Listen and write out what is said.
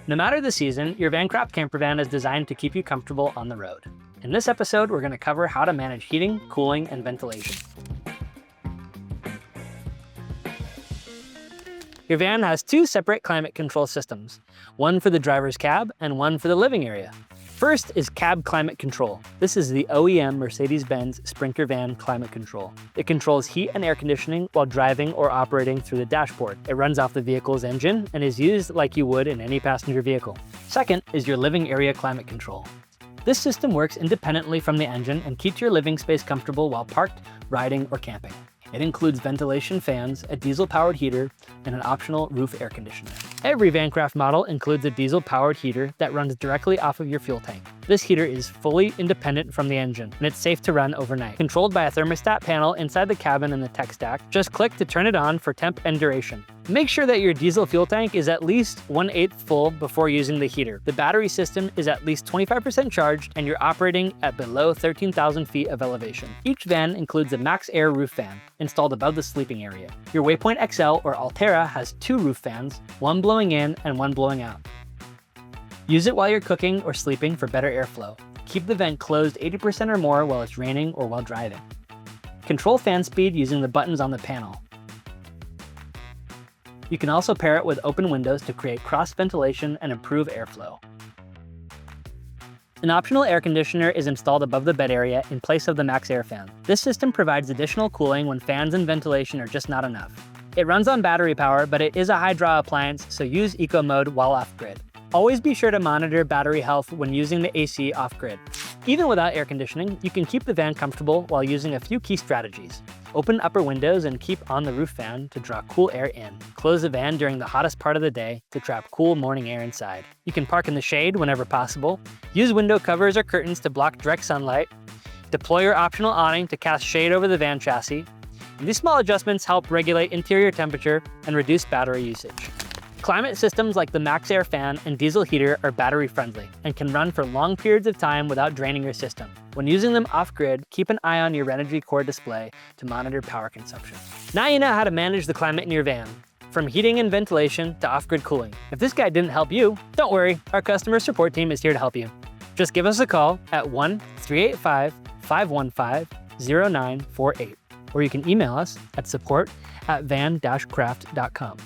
No matter the season, your VanCraft Campervan is designed to keep you comfortable on the road. In this episode, we're going to cover how to manage heating, cooling, and ventilation. Your van has two separate climate control systems, one for the driver's cab and one for the living area. First is cab climate control. This is the OEM Mercedes-Benz Sprinter van climate control. It controls heat and air conditioning while driving or operating through the dashboard. It runs off the vehicle's engine and is used like you would in any passenger vehicle. Second is your living area climate control. This system works independently from the engine and keeps your living space comfortable while parked, riding, or camping. It includes ventilation fans, a diesel-powered heater, and an optional roof air conditioner. Every VanCraft model includes a diesel-powered heater that runs directly off of your fuel tank. This heater is fully independent from the engine, and it's safe to run overnight. Controlled by a thermostat panel inside the cabin in the tech stack, just click to turn it on for temp and duration. Make sure that your diesel fuel tank is at least 1/8 full before using the heater. The battery system is at least 25% charged, and you're operating at below 13,000 feet of elevation. Each van includes a Maxx Air Roof Fan installed above the sleeping area. Your Waypoint XL or Altera has two roof fans, one blowing in and one blowing out. Use it while you're cooking or sleeping for better airflow. Keep the vent closed 80% or more while it's raining or while driving. Control fan speed using the buttons on the panel. You can also pair it with open windows to create cross ventilation and improve airflow. An optional air conditioner is installed above the bed area in place of the MaxxAir fan. This system provides additional cooling when fans and ventilation are just not enough. It runs on battery power, but it is a high draw appliance, so use eco mode while off-grid. Always be sure to monitor battery health when using the AC off-grid. Even without air conditioning, you can keep the van comfortable while using a few key strategies. Open upper windows and keep on the roof fan to draw cool air in. Close the van during the hottest part of the day to trap cool morning air inside. You can park in the shade whenever possible. Use window covers or curtains to block direct sunlight. Deploy your optional awning to cast shade over the van chassis. And these small adjustments help regulate interior temperature and reduce battery usage. Climate systems like the MaxxAir fan and diesel heater are battery friendly and can run for long periods of time without draining your system. When using them off-grid, keep an eye on your Energy Core display to monitor power consumption. Now you know how to manage the climate in your van, from heating and ventilation to off-grid cooling. If this guide didn't help you, don't worry, our customer support team is here to help you. Just give us a call at 1-385-515-0948, or you can email us at support@van-craft.com.